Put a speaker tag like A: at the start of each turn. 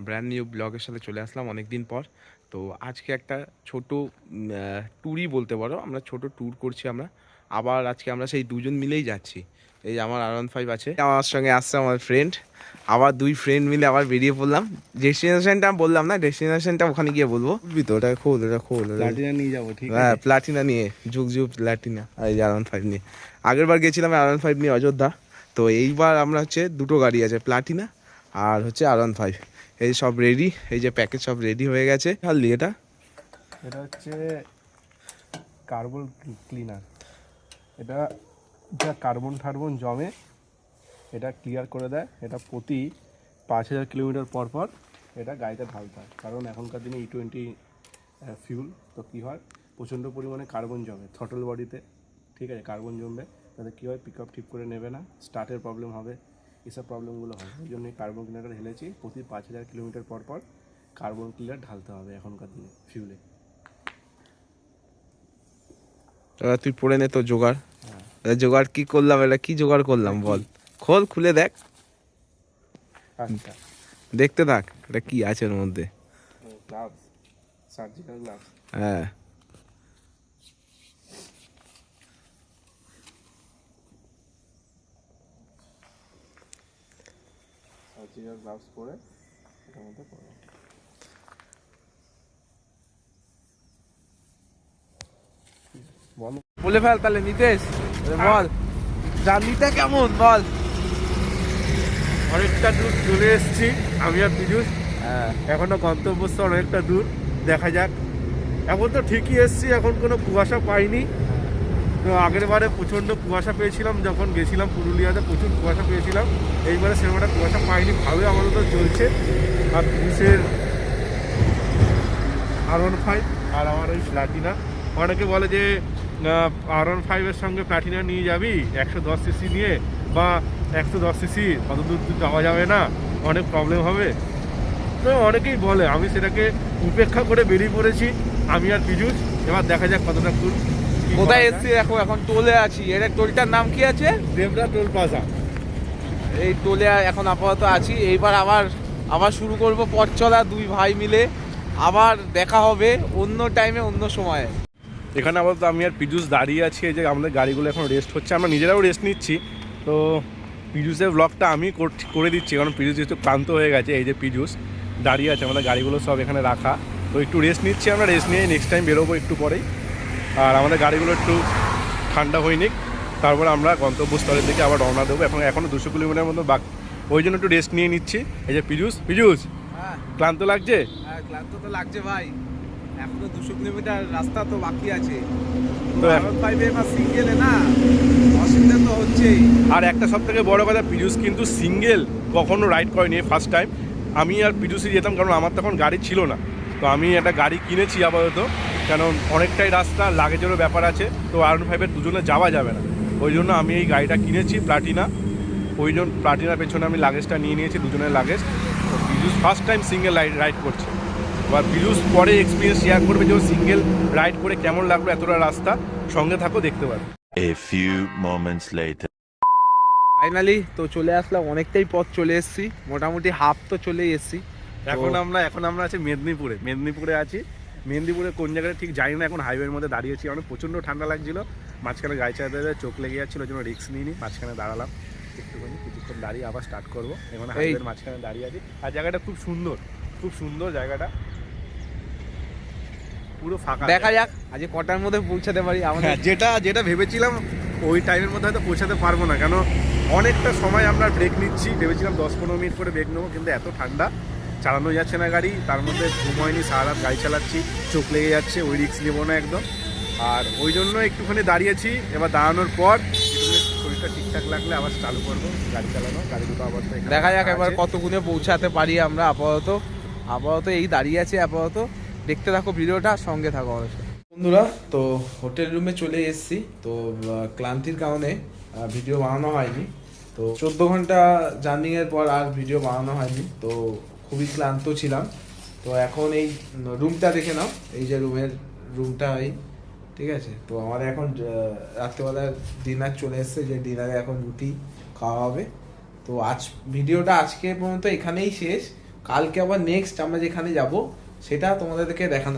A: Brand new ব্লগের সাথে চলে আসলাম অনেক দিন পর। তো আজকে একটা ছোট ট্যুরই বলতে পারো, আমরা ছোট ট্যুর করছি আমরা। আবার আজকে আমরা সেই দুজন মিলেই যাচ্ছি। এই যে আমার R15 আছে, আমার সঙ্গে আসছে আমার ফ্রেন্ড। আবার দুই ফ্রেন্ড মিলে আবার বেরিয়ে পড়লাম। ডেস্টিনেশনটা বললাম না, ডেস্টিনেশনটা ওখানে গিয়ে বলবো। বুঝবি তো, ওটা খোল, ওটা খোল।
B: প্লাটিনা নিয়ে যাবো, ঠিক আছে?
A: হ্যাঁ, প্লাটিনা নিয়ে, যুগ যুগ প্লাটিনা। এই যে R15 নিয়ে আগের বার গেছিলাম, R15 নিয়ে অযোধ্যা। তো এইবার আমরা হচ্ছে দুটো গাড়ি আছে, প্লাটিনা আর হচ্ছে R15। এই সব রেডি, এই যে প্যাকেজ সব রেডি হয়ে গেছে। হাললি এটা
B: এটা হচ্ছে কার্বন ক্লিনার। এটা যা কার্বন জমে এটা ক্লিয়ার করে দেয়। এটা প্রতি 5000 কিলোমিটার পর পর এটা গাড়িতে ঢালতে হয়, কারণ এখনকার দিনে E20 ফিউল। তো কী হয়, প্রচণ্ড পরিমাণে কার্বন জমে থ্রটল বডিতে, ঠিক আছে? কার্বন জমবে, তাতে কী হয়, পিক আপ ঠিক করে নেবে না, স্টার্টের প্রবলেম হবে, এসব প্রবলেমগুলো হয়। ওই জন্য কার্বন ক্লিনারটা ঢেলেছি। প্রতি 5000 কিলোমিটার পর পর কার্বন ক্লিনার ঢালতে হবে এখনকার দিনে ফিউলে।
A: তুই পড়ে নে তো জোগাড়।
B: হ্যাঁ,
A: জোগাড় কি করলাম, এটা কি জোগাড় করলাম বল? খোল, খুলে দেখ,
B: আচ্ছা।
A: দেখতে থাক এটা কি আছে ওর মধ্যে।
B: Gloves, surgical gloves.
A: হ্যাঁ,
B: সার্জিক্যাল গ্লাভস পরে এটার মধ্যে পড়ো। বল।
A: বলে ফেল তাহলে নিতেশ, বল জার্নিটা কেমন বল।
B: অনেকটা দূর চলে এসেছি আমি আর পীযূষ।
A: হ্যাঁ,
B: এখনো গন্তব্যস্থল অনেকটা দূর, দেখা যাক। এখন তো ঠিকই এসেছি, এখন কোনো কুয়াশা পাইনি। তো আগের বারে প্রচণ্ড কুয়াশা পেয়েছিলাম যখন গেছিলাম পুরুলিয়াতে, প্রচুর কুয়াশা পেয়েছিলাম। এইবারে সেরকম একটা কুয়াশা পাইনি, ভালোই আমাদের তো চলছে। আর পীযূষের R15 আর আমার ওই প্লাটিনা। অনেকে বলে যে R15-এর সঙ্গে প্লাটিনা নিয়ে যাবি 110 সিসি নিয়ে, বা 110 সিসি অত দূর যাওয়া যাবে না, অনেক প্রবলেম হবে। তো অনেকেই বলে, আমি সেটাকে উপেক্ষা করে বেরিয়ে পড়েছি আমি আর পীযূষ। এবার দেখা যাক কতটা দূর কি
A: কোথায়
B: করা
A: এসছি
B: যায়।
A: দেখো, এখন টোলে আছি। এটা টোলটার নাম কি আছে?
B: Debra toll plaza.
A: এই টোলে এখন আপাতত আছি। এইবার আবার আবার শুরু করব পথ চলা দুই ভাই মিলে। আবার দেখা হবে অন্য টাইমে, অন্য সময়ে।
B: এখানে আপাতত আমি আর পীযূষ দাঁড়িয়ে আছি। এই যে আমাদের গাড়িগুলো এখন রেস্ট হচ্ছে, আমরা নিজেরাও রেস্ট নিচ্ছি। তো পীযূষের ব্লগটা আমি করে দিচ্ছি, কারণ পীযূষ যেহেতু ক্লান্ত হয়ে গেছে। এই যে পীযূষ দাঁড়িয়ে আছে, আমাদের গাড়িগুলো সব এখানে রাখা। তো একটু রেস্ট নিচ্ছি আমরা, রেস্ট নিয়ে নেক্সট টাইম বেরোবো একটু পরেই। আর আমাদের গাড়িগুলো একটু ঠান্ডা হয়ে নিক, তারপরে আমরা গন্তব্যস্থলের দিকে আবার রওনা দেবো। এখনও 200 কিলোমিটার মতো বাকি, ওই জন্য একটু রেস্ট নিয়ে নিচ্ছি। এই যে পীযূষ,
A: হ্যাঁ,
B: ক্লান্ত লাগছে?
A: হ্যাঁ, ক্লান্ত তো লাগছে ভাই। এখনো 200 কিলোমিটার রাস্তা তো বাকি আছে।
B: তো
A: তো এখন পাইবে বা সিঙ্গেলে না, অসুবিধা তো হচ্ছেই।
B: আর একটা সব থেকে বড়ো কথা, পীযূষ কিন্তু সিঙ্গেল কখনো রাইড করেনি, ফার্স্ট টাইম। আমি আর পীযূষই যেতাম, কারণ আমার তখন গাড়ি ছিল না। তো আমি একটা গাড়ি কিনেছি আপাতত, কারণ অনেকটাই রাস্তা, লাগেজেরও ব্যাপার আছে। তো R15-এর দুজনে যাওয়া যাবে না, ওই জন্য আমি এই গাড়িটা কিনেছি, প্লাটিনা। ওই জন্য প্লাটিনার পেছনে আমি লাগেজটা নিয়ে নিয়েছি, দুজনের লাগেজ। তো Piyush first time single ride করছে। এবার পীযূষ পরে এক্সপিরিয়েন্স শেয়ার করবে যে ও সিঙ্গেল রাইড করে কেমন লাগলো এতটা রাস্তা। সঙ্গে থাকো, দেখতে পারো।
C: A few moments later.
A: Finally তো চলে আসলাম, অনেকটাই পথ চলে এসেছি, মোটামুটি হাফ তো চলেই এসেছি।
B: এখন আমরা আছি মেদিনীপুরে আছি। মেদিনীপুরে কোন জায়গায় ঠিক জানি না, এখন হাইওয়ের মধ্যে দাঁড়িয়েছি। অনেক প্রচণ্ড ঠান্ডা লাগছিল, মাঝখানে গাড়ি চালাতে চোখ লেগে যাচ্ছিলো, ওই জন্য রিস্ক নিইনি, মাঝখানে দাঁড়ালাম একটুখানি। কিছুক্ষণ দাঁড়িয়ে আবার স্টার্ট করবো। এখন হাইওয়ের মাঝখানে দাঁড়িয়ে আছি, আর জায়গাটা খুব সুন্দর জায়গাটা, পুরো ফাঁকা।
A: দেখা যাক আজ কটার মধ্যে পৌঁছাতে পারি আমাদের।
B: হ্যাঁ, যেটা ভেবেছিলাম ওই টাইমের মধ্যে হয়তো পৌঁছাতে পারবো না, কেন অনেকটা সময় আমরা ব্রেক নিচ্ছি। ভেবেছিলাম 10-15 মিনিট করে ব্রেক নেবো, কিন্তু এত ঠান্ডা, চালানো যাচ্ছে না গাড়ি। তার মধ্যে ঘুম হয়নি, সারা রাত গাড়ি চালাচ্ছি, চোখ লেগে যাচ্ছে, ওই রিস্ক নেবো না একদম। আর ওই জন্য একটুখানি দাঁড়িয়েছি। এবার দাঁড়ানোর পর শরীরটা ঠিকঠাক লাগলে আবার চালু করবো গাড়ি চালানো। গাড়ি দুটো আবার
A: দেখা যাক এবার কত গুণে পৌঁছাতে পারি আমরা। আপাতত এই দাঁড়িয়ে আছি আপাতত। দেখতে থাকো ভিডিওটা, সঙ্গে থাকো আমাদের সাথে। বন্ধুরা, তো হোটেল রুমে চলে এসেছি। তো ক্লান্তির কারণে ভিডিও বানানো হয়নি। তো 14 ঘন্টা জার্নিংয়ের পর আর ভিডিও বানানো হয়নি, তো খুবই ক্লান্ত ছিলাম। তো এখন এই রুমটা দেখে নাও, এই যে রুমটা এই, ঠিক আছে? তো আমাদের এখন রাত্রেবেলা ডিনার চলে এসছে, যে ডিনারে এখন রুটি খাওয়া হবে। তো ভিডিওটা আজকে পর্যন্ত এখানেই শেষ। কালকে আবার নেক্সট আমরা যেখানে যাব সেটা তোমাদেরকে দেখানো